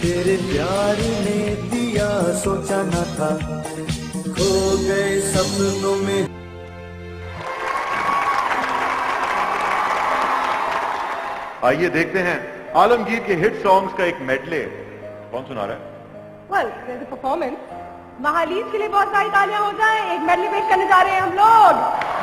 तेरे प्यार ने दिया सोचा न था, खो गए सपनों में। आइए देखते हैं आलमगीर के हिट सॉन्ग्स का एक मेडले। कौन सुना रहा है? Well, there's a performance. महालीज के लिए बहुत सारी तालियां हो जाएं। एक मेडले पेश करने जा रहे हैं हम लोग।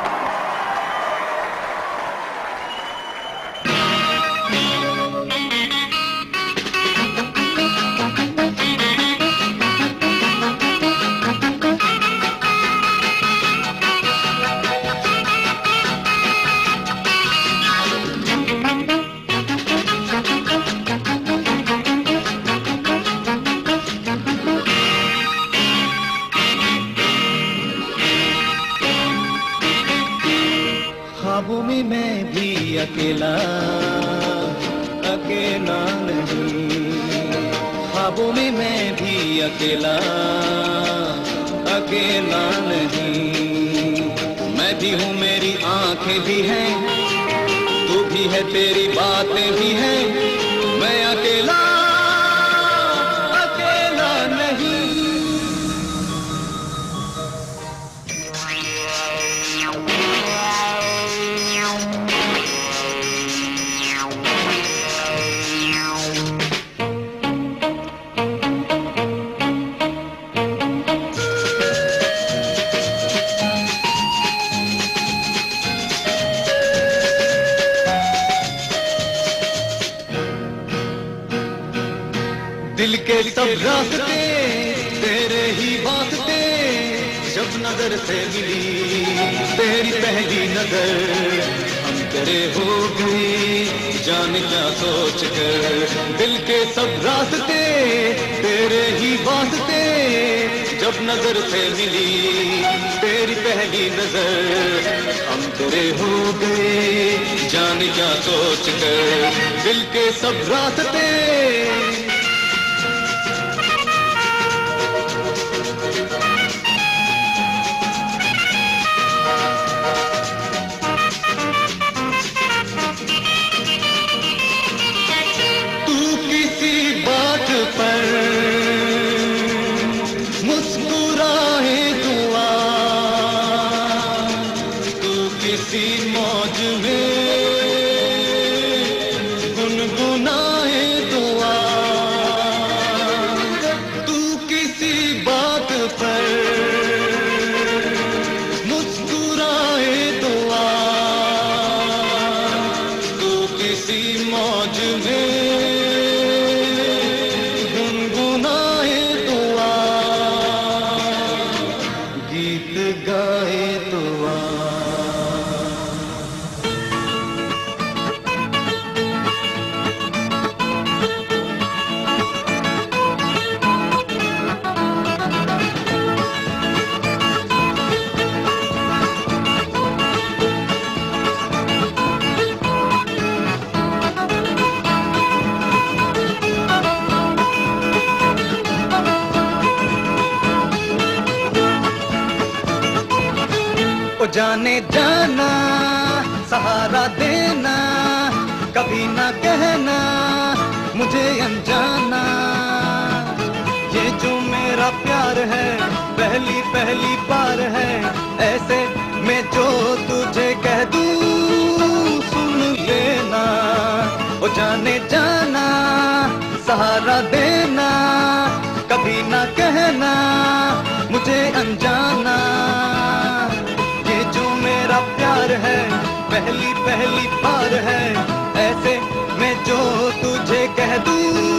ख्वाबों में मैं भी अकेला अकेला नहीं, ख्वाबों में मैं भी अकेला अकेला नहीं। मैं भी हूँ, मेरी आंखें भी हैं, तू भी है, तेरी बातें भी हैं। मैं अकेला अकेला नहीं। दिल के सब रास्ते तेरे ही वास्ते, जब नजर से मिली तेरी पहली नजर, हम तेरे हो गए जाने क्या सोच कर। दिल के सब रास्ते तेरे ही वास्ते, जब नजर से मिली तेरी पहली नजर, हम तेरे हो गए जाने क्या सोच कर। दिल के सब रास्ते पर मुस्कुराए दुआ, तू किसी मौज में गुनगुनाए दुआ, तू किसी बात पर मुस्कुराए दुआ, तू किसी मौज में गाए तो जाने जाना सहारा देना, कभी ना कहना मुझे अनजाना। ये जो मेरा प्यार है पहली पहली बार है, ऐसे में जो तुझे कह दूं सुन लेना। ओ जाने जाना सहारा देना, कभी ना कहना मुझे अनजाना। मेरा प्यार है पहली पहली बार है, ऐसे में जो तुझे कह दूं